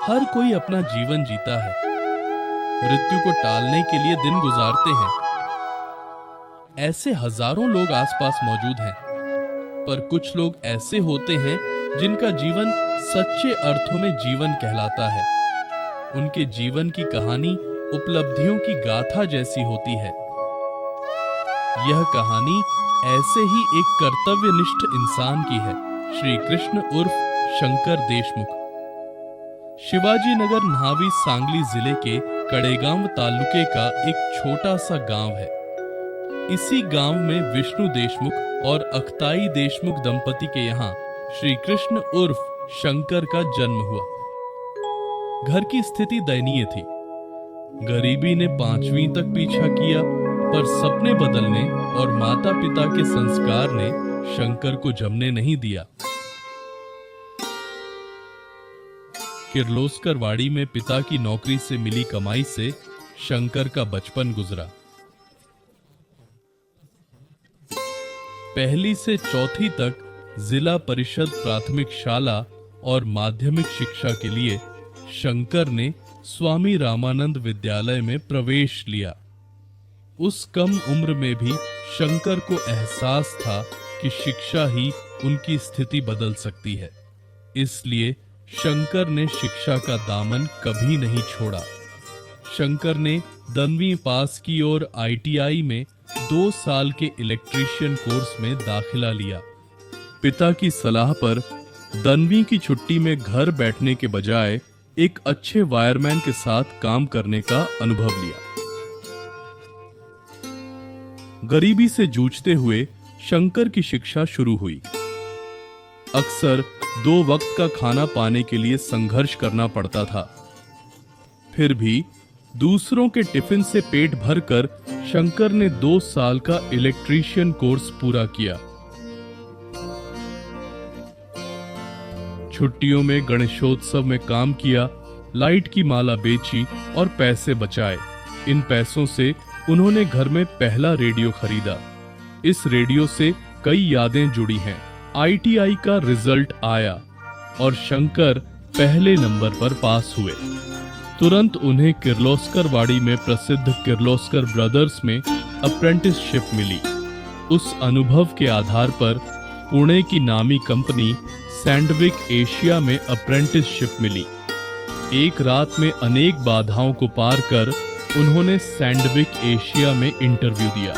हर कोई अपना जीवन जीता है, मृत्यु को टालने के लिए दिन गुजारते हैं। ऐसे हजारों लोग आसपास मौजूद हैं, पर कुछ लोग ऐसे होते हैं जिनका जीवन सच्चे अर्थों में जीवन कहलाता है। उनके जीवन की कहानी उपलब्धियों की गाथा जैसी होती है। यह कहानी ऐसे ही एक कर्तव्यनिष्ठ इंसान की है, श्री कृष्ण उर्फ शंकर देशमुख। शिवाजी नगर न्हावी सांगली जिले के कड़ेगांव तालुके का एक छोटा सा गांव है। इसी गांव में विष्णु देशमुख और अख्ताई देशमुख दंपति के यहाँ श्री कृष्ण उर्फ शंकर का जन्म हुआ। घर की स्थिति दयनीय थी। गरीबी ने 5वीं तक पीछा किया, पर सपने बदलने और माता पिता के संस्कार ने शंकर को जमने नहीं दिया। किर्लोस्कर वाड़ी में पिता की नौकरी से मिली कमाई से शंकर का बचपन गुजरा। 1ली से 4वीं तक जिला परिषद प्राथमिक शाला और माध्यमिक शिक्षा के लिए शंकर ने स्वामी रामानंद विद्यालय में प्रवेश लिया। उस कम उम्र में भी शंकर को एहसास था कि शिक्षा ही उनकी स्थिति बदल सकती है। इसलिए शंकर ने शिक्षा का दामन कभी नहीं छोड़ा। शंकर ने 10वीं पास की और ITI में 2 साल के इलेक्ट्रीशियन कोर्स में दाखिला लिया। पिता की सलाह पर 10वीं की छुट्टी में घर बैठने के बजाय एक अच्छे वायरमैन के साथ काम करने का अनुभव लिया। गरीबी से जूझते हुए शंकर की शिक्षा शुरू हुई। अक्सर 2 वक्त का खाना पाने के लिए संघर्ष करना पड़ता था। फिर भी दूसरों के टिफिन से पेट भरकर शंकर ने 2 साल का इलेक्ट्रीशियन कोर्स पूरा किया। छुट्टियों में गणेशोत्सव में काम किया, लाइट की माला बेची और पैसे बचाए। इन पैसों से उन्होंने घर में पहला रेडियो खरीदा। इस रेडियो से कई यादें जुड़ी हैं। ITI का रिजल्ट आया और शंकर पहले नंबर पर पास हुए। तुरंत उन्हें किर्लोस्कर वाड़ी में प्रसिद्ध किर्लोस्कर ब्रदर्स में अप्रेंटिसशिप मिली। उस अनुभव के आधार पर पुणे की नामी कंपनी सैंडविक एशिया में अप्रेंटिसशिप मिली। एक रात में अनेक बाधाओं को पार कर उन्होंने सैंडविक एशिया में इंटरव्यू दिया।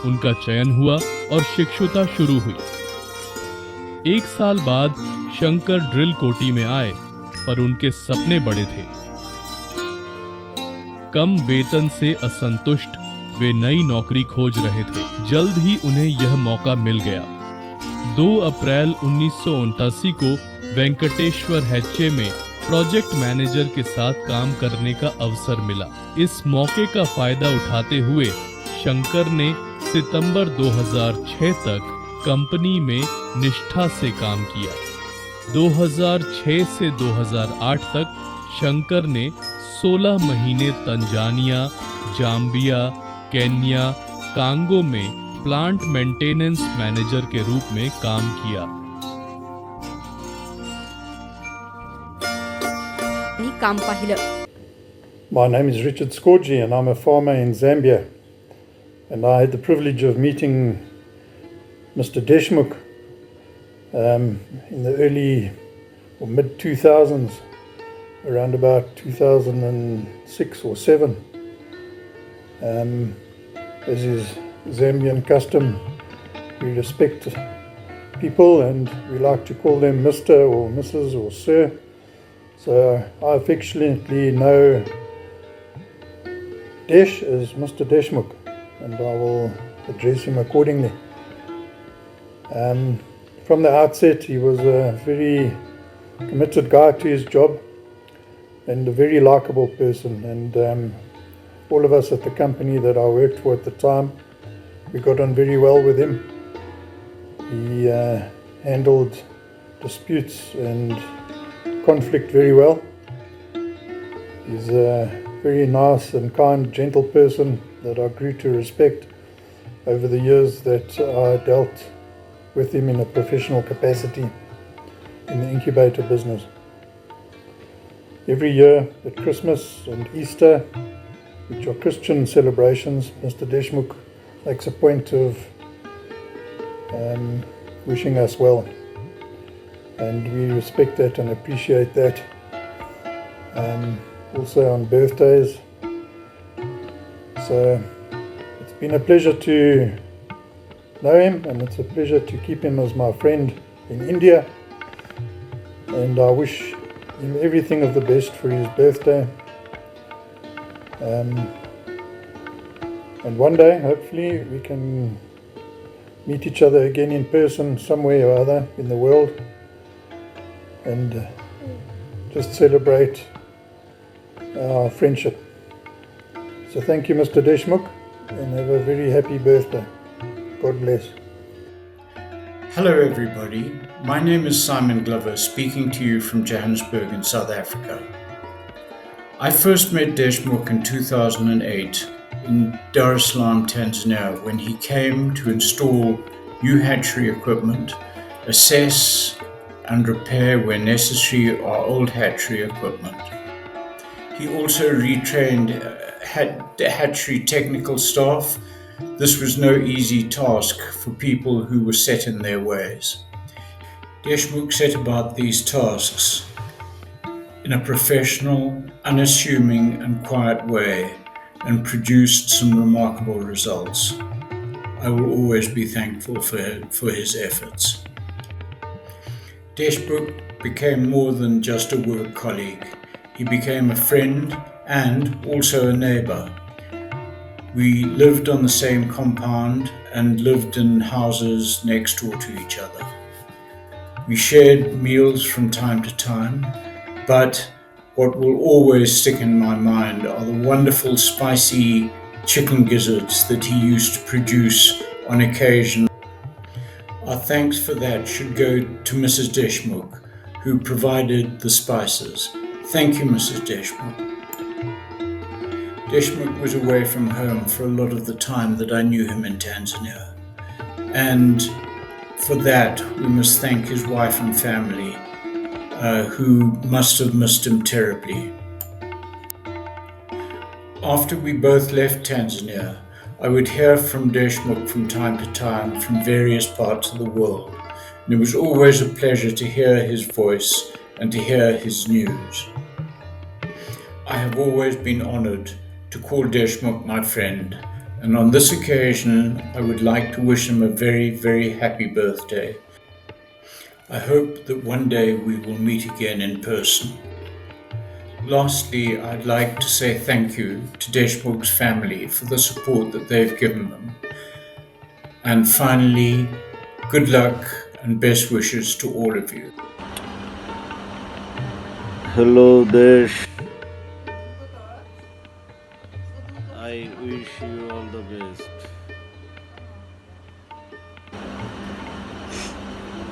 उनका चयन हुआ और शिक्षुता शुरू हुई। 1 साल बाद शंकर ड्रिल कोटी में आए, पर उनके सपने बड़े थे। कम वेतन से असंतुष्ट वे नई नौकरी खोज रहे थे। जल्द ही उन्हें यह मौका मिल गया। 2 अप्रैल 1979 को वेंकटेश्वर HA में प्रोजेक्ट मैनेजर के साथ काम करने का अवसर मिला। इस मौके का फायदा उठाते हुए शंकर ने सितंबर 2006 तक कंपनी में निष्ठा से काम किया। 2006 से 2008 तक शंकर ने 16 महीने तंजानिया, जाम्बिया, केन्या, कांगो में प्लांट मेंटेनेंस मैनेजर के रूप में काम किया। काम पाहिलं। My name is Richard Skorji and I'm a farmer in Zambia, and I had the privilege of meeting Mr. Deshmukh in the early or mid 2000s, around about 2006 or 7. As is Zambian custom, we respect people and we like to call them Mr. or Mrs. or Sir. So I affectionately know Desh as Mr. Deshmukh, and I will address him accordingly. From the outset, he was a very committed guy to his job and a very likable person, and all of us at the company that I worked for at the time, we got on very well with him. He handled disputes and conflict very well. He's a very nice and kind, gentle person that I grew to respect over the years that I dealt with him in a professional capacity in the incubator business. every year at Christmas and Easter, which are Christian celebrations, Mr. Deshmukh makes a point of wishing us well. And we respect that and appreciate that. Also on birthdays. So it's been a pleasure to know him, and it's a pleasure to keep him as my friend in India. And I wish him everything of the best for his birthday. And one day, hopefully, we can meet each other again in person somewhere or other in the world and just celebrate our friendship. So thank you, Mr. Deshmukh, and have a very happy birthday. God bless. Hello everybody, my name is Simon Glover, speaking to you from Johannesburg in South Africa. I first met Deshmukh in 2008 in Dar es Salaam, Tanzania, when he came to install new hatchery equipment, assess and repair where necessary our old hatchery equipment. He also retrained the hatchery technical staff. This was no easy task for people who were set in their ways. Deshmukh set about these tasks in a professional, unassuming and quiet way and produced some remarkable results. I will always be thankful for his efforts. Deshmukh became more than just a work colleague. He became a friend and also a neighbor. We lived on the same compound and lived in houses next door to each other. We shared meals from time to time, but what will always stick in my mind are the wonderful spicy chicken gizzards that he used to produce on occasion. Our thanks for that should go to Mrs. Deshmukh, who provided the spices. Thank you, Mrs. Deshmukh. Deshmukh was away from home for a lot of the time that I knew him in Tanzania. And for that, we must thank his wife and family, who must have missed him terribly. After we both left Tanzania, I would hear from Deshmukh from time to time from various parts of the world. And it was always a pleasure to hear his voice and to hear his news. I have always been honored to call Deshmukh my friend, and on this occasion I would like to wish him a very, very happy birthday. I hope that one day we will meet again in person. Lastly, I'd like to say thank you to Deshmukh's family for the support that they've given them. And finally, good luck and best wishes to all of you. Hello Desh. I wish you all the best.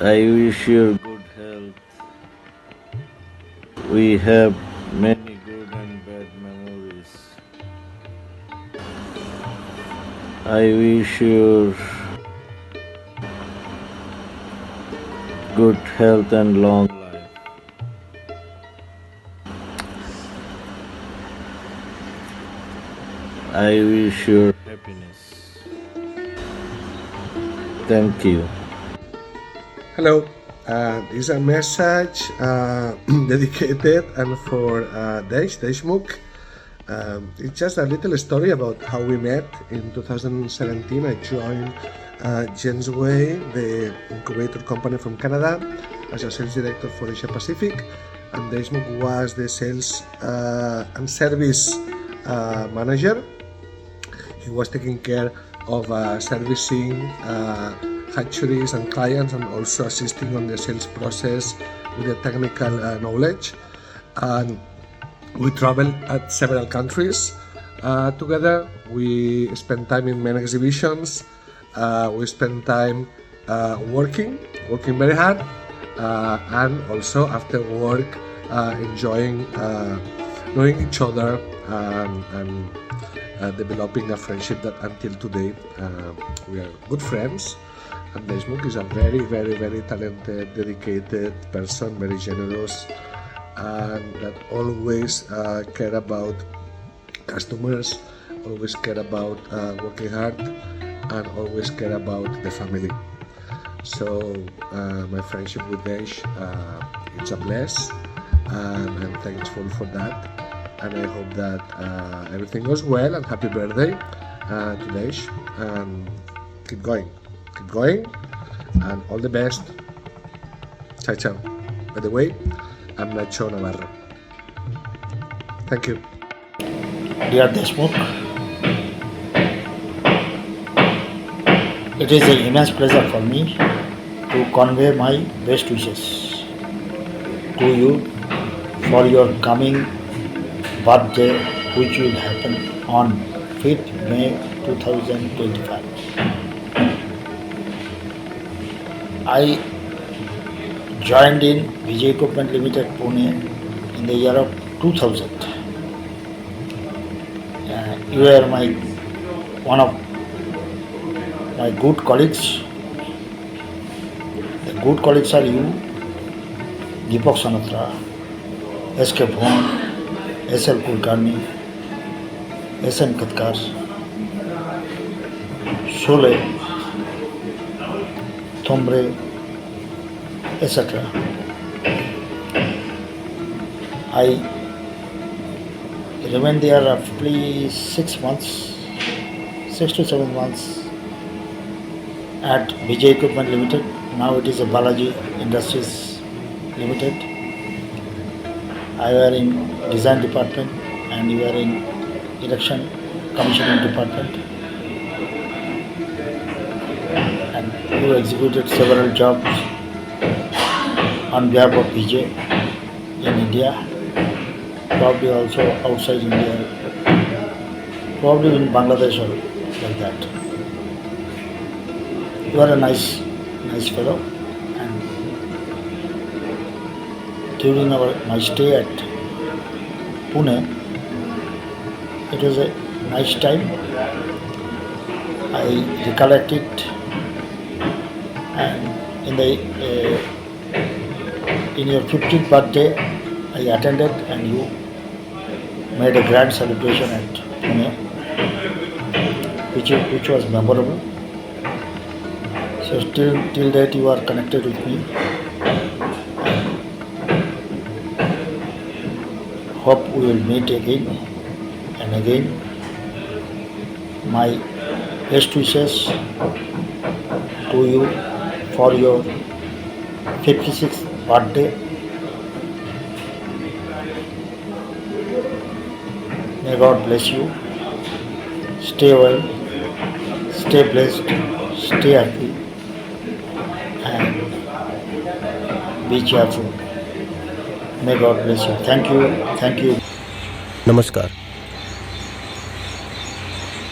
I wish you good health. We have many good and bad memories. I wish you good health and long life. I wish you happiness. Thank you. Hello, this is a message dedicated and for Deshmukh. It's just a little story about how we met. In 2017, I joined Gensway, the incubator company from Canada, as a sales director for Asia Pacific, and Deshmukh was the sales and service manager. He was taking care of servicing hatcheries and clients, and also assisting on the sales process with the technical knowledge. And we traveled at several countries together. We spent time in many exhibitions. We spent time working very hard, and also after work enjoying knowing each other and developing a friendship that until today we are good friends. And Deshmukh is a very, very, very talented, dedicated person, very generous, and that always care about customers, always care about working hard, and always care about the family. So my friendship with Desh, it's a bless, and I'm thankful for that. And I hope that everything goes well. And happy birthday to Desh. And keep going, and all the best. Ciao, ciao. By the way, I'm Nacho Navarro. Thank you. Dear Deshmukh, it is an immense pleasure for me to convey my best wishes to you for your coming birthday, which will happen on 5th May 2025. I joined in Vijay Equipment Limited Pune in the year of 2000. You are one of my good colleagues. The good colleagues are you, Deepak Sanatra, S.K. Bhawan, S.L. Kulkarni, S.N. Katkar, Sole, Thombre, etc. I remained there roughly 6 to 7 months at Vijay Equipment Limited. Now it is a Balaji Industries Limited. I were in design department and you are in erection commissioning department. And you executed several jobs on behalf of Vijay in India, probably also outside India, probably in Bangladesh or like that. You are a nice fellow, and during my stay at Pune, it was a nice time. I recollect it, and in your 50th birthday, I attended, and you made a grand celebration at Pune, which was memorable. So till date you are connected with me. Hope we will meet again and again. My best wishes to you for your 56th birthday. May God bless you. Stay well, stay blessed, stay happy, and be cheerful. May God bless you. Thank you. नमस्कार,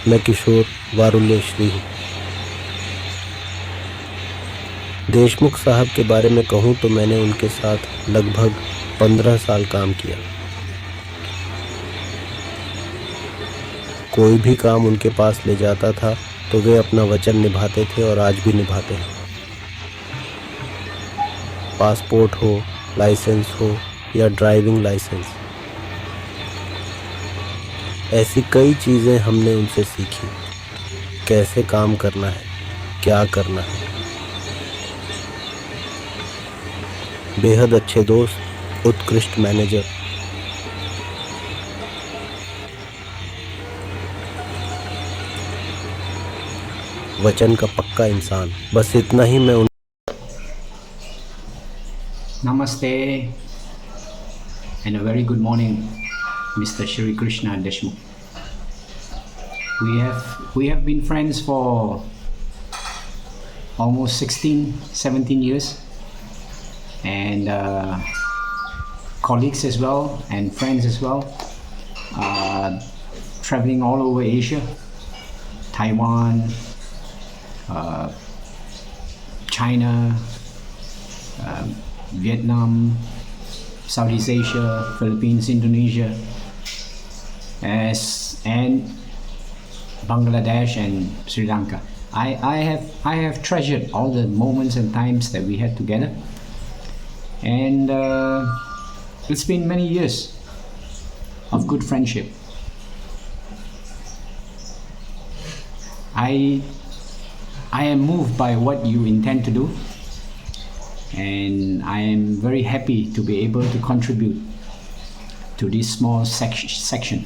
मैं किशोर वारुण्यश्री हूँ। देशमुख साहब के बारे में कहूँ तो मैंने उनके साथ लगभग 15 साल काम किया। कोई भी काम उनके पास ले जाता था तो वे अपना वचन निभाते थे और आज भी निभाते हैं। पासपोर्ट हो, लाइसेंस हो या ड्राइविंग लाइसेंस, ऐसी कई चीज़ें हमने उनसे सीखी। कैसे काम करना है, क्या करना है। बेहद अच्छे दोस्त, उत्कृष्ट मैनेजर। वचन का पक्का इंसान। बस इतना ही मैं उन Namaste and a very good morning, Mr. Shri Krishna Deshmukh. We have been friends for almost 17 years, and colleagues as well and friends as well, traveling all over Asia, Taiwan, China, Vietnam, Southeast Asia, Philippines, Indonesia, and Bangladesh and Sri Lanka. I have treasured all the moments and times that we had together, and It's been many years of good friendship. I am moved by what you intend to do, and I am very happy to be able to contribute to this small section.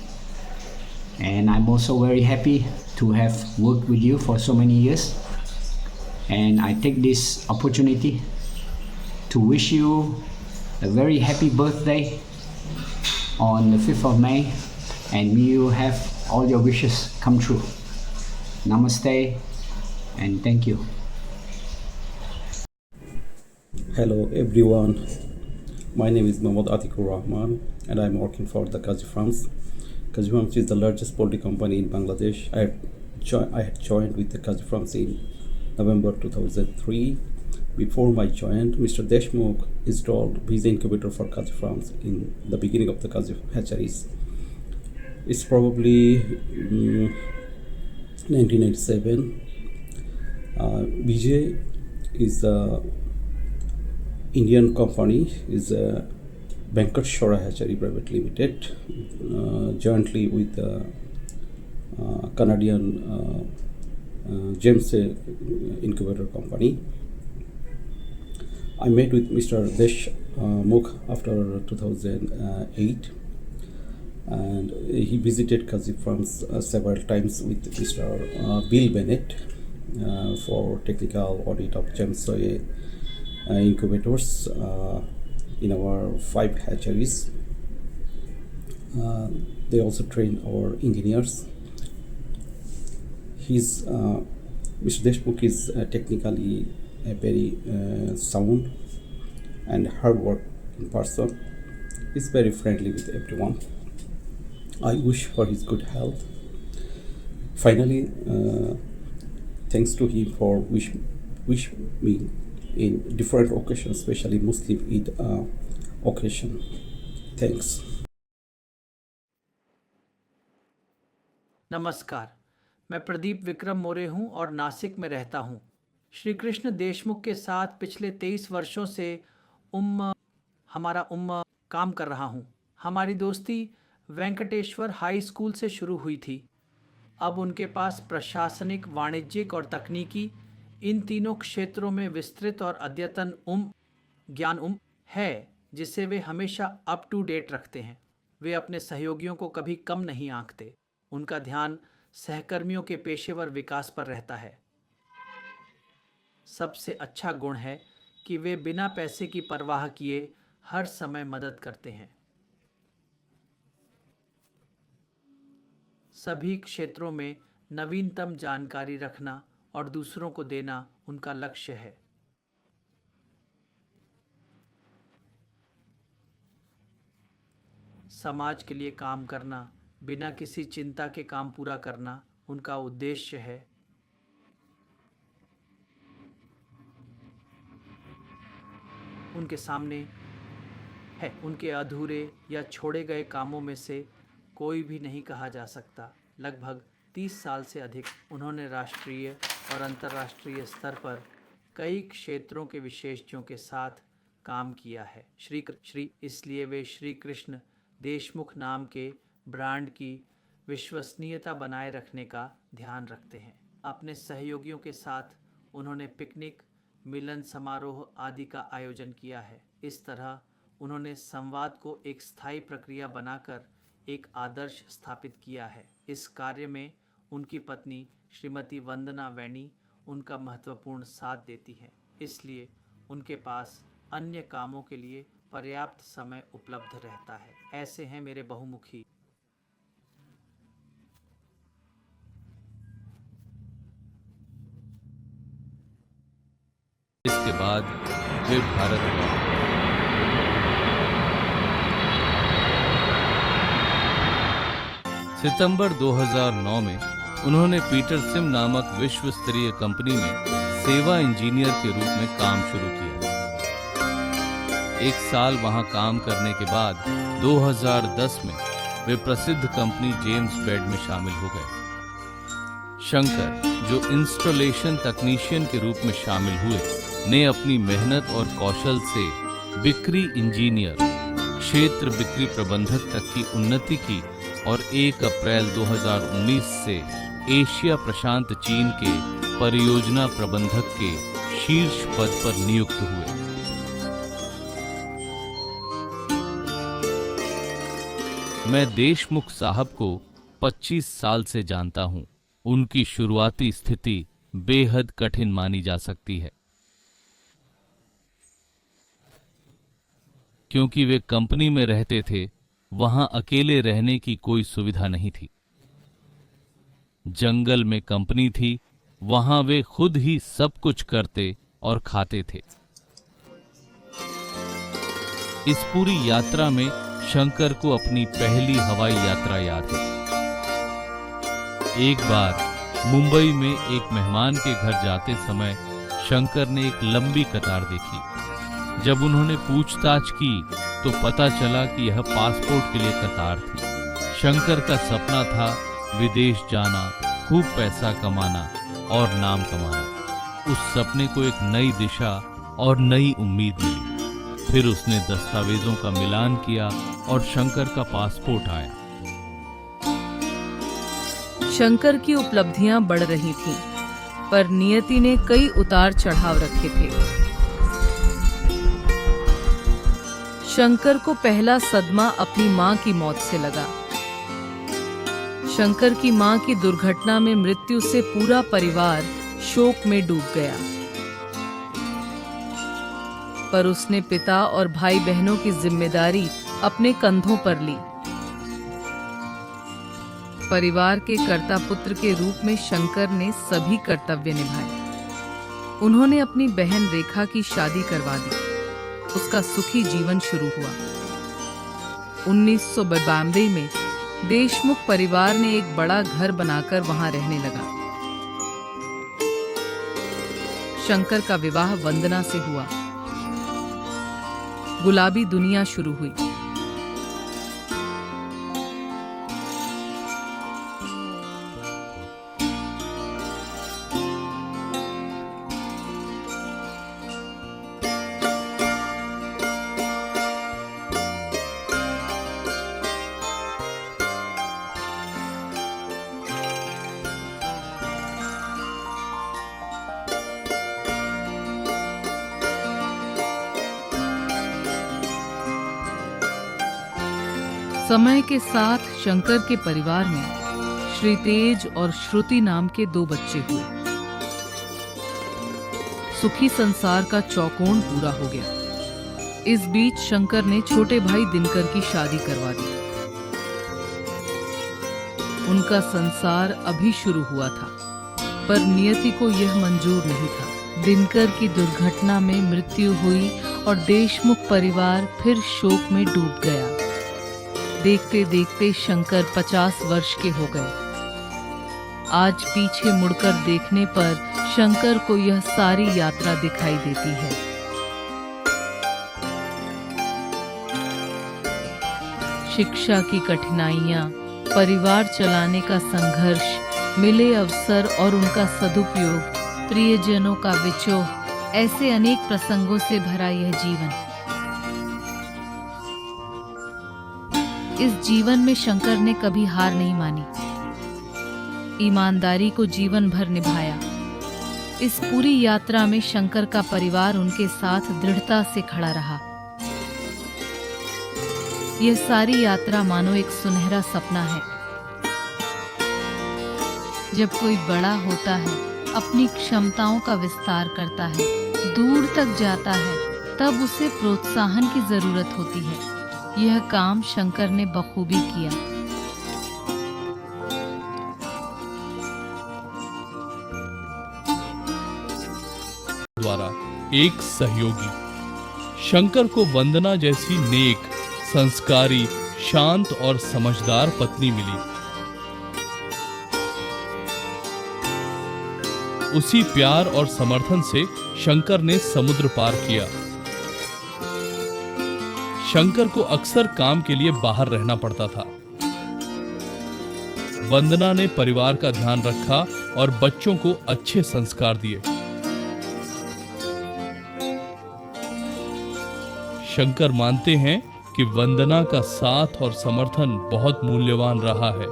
And I'm also very happy to have worked with you for so many years. And I take this opportunity to wish you a very happy birthday on the 5th of May, and may you have all your wishes come true. Namaste and thank you. Hello everyone, my name is Mohammad Atikur Rahman and I'm working for the Kazi Farms. Kazi Farms is the largest poultry company in Bangladesh. I had joined with the Kazi Farms in November 2003. Before my joined, Mr. Deshmukh installed Bees incubator for Kazi Farms in the beginning of the Kazi hatcheries. It's probably 1997. BJ is the Indian company, is a Banker Shora Hatchery Private Limited, jointly with the Canadian James Incubator Company. I met with Mr. Deshmukh after 2008, and he visited Kazi Farms several times with Mr. Bill Bennett for technical audit of James incubators in our 5 hatcheries. They also trained our engineers. Mr. Deshmukh is technically a very sound and hard-working person. He's very friendly with everyone. I wish for his good health. Finally, thanks to him for wish me in different occasions, especially Muslim Eid occasion. Thanks. नमस्कार, मैं प्रदीप विक्रम मोरे हूं और नासिक में रहता हूं। श्री कृष्ण देशमुख के साथ पिछले 23 वर्षों से हमारा काम कर रहा हूं। हमारी दोस्ती वेंकटेश्वर हाई स्कूल से शुरू हुई थी। अब उनके पास प्रशासनिक, वाणिज्यिक और तकनीकी इन तीनों क्षेत्रों में विस्तृत और अद्यतन ज्ञान है, जिससे वे हमेशा अप टू डेट रखते हैं। वे अपने सहयोगियों को कभी कम नहीं आंकते। उनका ध्यान सहकर्मियों के पेशेवर विकास पर रहता है। सबसे अच्छा गुण है कि वे बिना पैसे की परवाह किए हर समय मदद करते हैं। सभी क्षेत्रों में नवीनतम जानकारी रखना और दूसरों को देना उनका लक्ष्य है। समाज के लिए काम करना, बिना किसी चिंता के काम पूरा करना उनका उद्देश्य है। उनके सामने है उनके अधूरे या छोड़े गए कामों में से कोई भी नहीं कहा जा सकता। लगभग 30 साल से अधिक उन्होंने राष्ट्रीय और अंतर्राष्ट्रीय स्तर पर कई क्षेत्रों के विशेषज्ञों के साथ काम किया है। इसलिए वे श्री कृष्ण देशमुख नाम के ब्रांड की विश्वसनीयता बनाए रखने का ध्यान रखते हैं। अपने सहयोगियों के साथ उन्होंने पिकनिक, मिलन समारोह आदि का आयोजन किया है। इस तरह उन्होंने संवाद को एक स्थायी प्रक्रिया बनाकर एक आदर्श स्थापित किया है। इस कार्य में उनकी पत्नी श्रीमती वंदना वैनी उनका महत्वपूर्ण साथ देती हैं। इसलिए उनके पास अन्य कामों के लिए पर्याप्त समय उपलब्ध रहता है। ऐसे हैं मेरे बहुमुखी। इसके बाद वे भारत गए। सितंबर 2009 में उन्होंने पीटर सिम नामक विश्व स्तरीय कंपनी में सेवा इंजीनियर के रूप में काम शुरू किया। 1 साल वहां काम करने के बाद 2010 में वे प्रसिद्ध कंपनी जेम्स बेड में शामिल हो गए। शंकर, जो इंस्टॉलेशन तकनीशियन के रूप में शामिल हुए, ने अपनी मेहनत और कौशल से बिक्री इंजीनियर क्षेत्र बिक्री प्रबंधक तक की उन्नति की और 1 अप्रैल 2019 से एशिया प्रशांत चीन के परियोजना प्रबंधक के शीर्ष पद पर नियुक्त हुए। मैं देशमुख साहब को 25 साल से जानता हूं। उनकी शुरुआती स्थिति बेहद कठिन मानी जा सकती है, क्योंकि वे कंपनी में रहते थे। वहां अकेले रहने की कोई सुविधा नहीं थी। जंगल में कंपनी थी, वहां वे खुद ही सब कुछ करते और खाते थे। इस पूरी यात्रा में शंकर को अपनी पहली हवाई यात्रा याद है। एक बार मुंबई में एक मेहमान के घर जाते समय शंकर ने एक लंबी कतार देखी। जब उन्होंने पूछताछ की तो पता चला कि यह पासपोर्ट के लिए कतार थी। शंकर का सपना था विदेश जाना, खूब पैसा कमाना और नाम कमाना। उस सपने को एक नई दिशा और नई उम्मीद मिली। फिर उसने दस्तावेजों का मिलान किया और शंकर का पासपोर्ट आया। शंकर की उपलब्धियां बढ़ रही थीं, पर नियति ने कई उतार चढ़ाव रखे थे। शंकर को पहला सदमा अपनी मां की मौत से लगा। शंकर की मां की दुर्घटना में मृत्यु से पूरा परिवार शोक में डूब गया, पर उसने पिता और भाई बहनों की जिम्मेदारी अपने कंधों पर ली। परिवार के कर्ता पुत्र के रूप में शंकर ने सभी कर्तव्य निभाए। उन्होंने अपनी बहन रेखा की शादी करवा दी। उसका सुखी जीवन शुरू हुआ। 1992 में देशमुख परिवार ने एक बड़ा घर बनाकर वहां रहने लगा। शंकर का विवाह वंदना से हुआ। गुलाबी दुनिया शुरू हुई। समय के साथ शंकर के परिवार में श्री तेज और श्रुति नाम के 2 बच्चे हुए। सुखी संसार का चौकोन पूरा हो गया। इस बीच शंकर ने छोटे भाई दिनकर की शादी करवा दी। उनका संसार अभी शुरू हुआ था, पर नियति को यह मंजूर नहीं था। दिनकर की दुर्घटना में मृत्यु हुई और देशमुख परिवार फिर शोक में डूब गया। देखते देखते शंकर 50 वर्ष के हो गए। आज पीछे मुड़कर देखने पर शंकर को यह सारी यात्रा दिखाई देती है। शिक्षा की कठिनाइयां, परिवार चलाने का संघर्ष, मिले अवसर और उनका सदुपयोग, प्रियजनों का विछोह, ऐसे अनेक प्रसंगों से भरा यह जीवन। इस जीवन में शंकर ने कभी हार नहीं मानी। ईमानदारी को जीवन भर निभाया। इस पूरी यात्रा में शंकर का परिवार उनके साथ दृढ़ता से खड़ा रहा। यह सारी यात्रा मानो एक सुनहरा सपना है। जब कोई बड़ा होता है, अपनी क्षमताओं का विस्तार करता है, दूर तक जाता है, तब उसे प्रोत्साहन की जरूरत होती है। यह काम शंकर ने बखूबी किया। द्वारा एक सहयोगी। शंकर को वंदना जैसी नेक, संस्कारी, शांत और समझदार पत्नी मिली। उसी प्यार और समर्थन से शंकर ने समुद्र पार किया। शंकर को अक्सर काम के लिए बाहर रहना पड़ता था। वंदना ने परिवार का ध्यान रखा और बच्चों को अच्छे संस्कार दिए। शंकर मानते हैं कि वंदना का साथ और समर्थन बहुत मूल्यवान रहा है।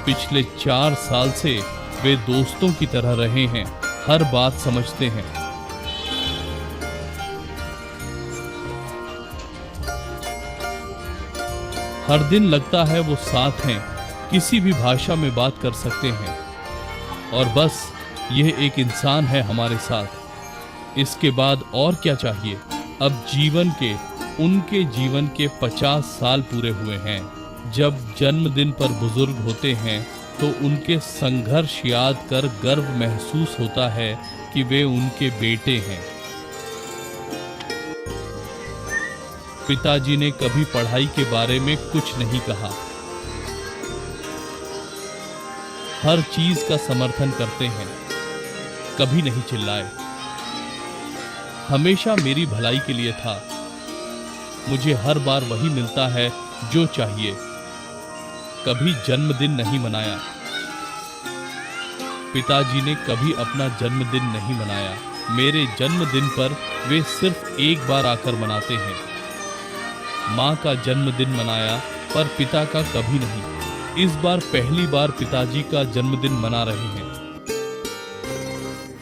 पिछले 4 साल से वे दोस्तों की तरह रहे हैं, हर बात समझते हैं। हर दिन लगता है वो साथ हैं, किसी भी भाषा में बात कर सकते हैं। और बस यह एक इंसान है हमारे साथ। इसके बाद और क्या चाहिए। अब उनके जीवन के 50 साल पूरे हुए हैं। जब जन्मदिन पर बुजुर्ग होते हैं तो उनके संघर्ष याद कर गर्व महसूस होता है कि वे उनके बेटे हैं। पिताजी ने कभी पढ़ाई के बारे में कुछ नहीं कहा, हर चीज का समर्थन करते हैं, कभी नहीं चिल्लाए। हमेशा मेरी भलाई के लिए था। मुझे हर बार वही मिलता है जो चाहिए। कभी जन्मदिन नहीं मनाया। पिताजी ने कभी अपना जन्मदिन नहीं मनाया। मेरे जन्मदिन पर वे सिर्फ एक बार आकर मनाते हैं। माँ का जन्मदिन मनाया पर पिता का कभी नहीं। इस बार पहली बार पिताजी का जन्मदिन मना रहे हैं।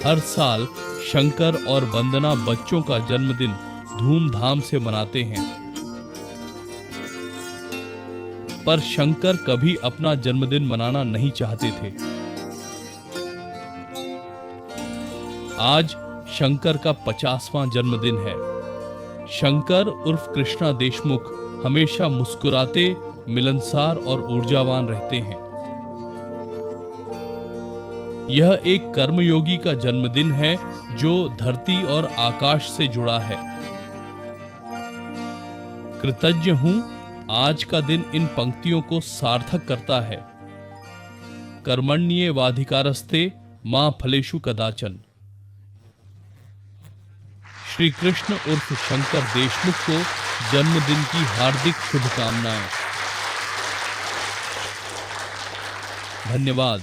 हर साल शंकर और वंदना बच्चों का जन्मदिन धूमधाम से मनाते हैं, पर शंकर कभी अपना जन्मदिन मनाना नहीं चाहते थे। आज शंकर का 50वां जन्मदिन है। शंकर उर्फ कृष्णा देशमुख हमेशा मुस्कुराते, मिलनसार और ऊर्जावान रहते हैं। यह एक कर्मयोगी का जन्मदिन है जो धरती और आकाश से जुड़ा है। कृतज्ञ हूं, आज का दिन इन पंक्तियों को सार्थक करता है। कर्मण्येवाधिकारस्ते मां फलेषु कदाचन। श्री कृष्ण उर्फ शंकर देशमुख को जन्मदिन की हार्दिक शुभकामनाएं। धन्यवाद।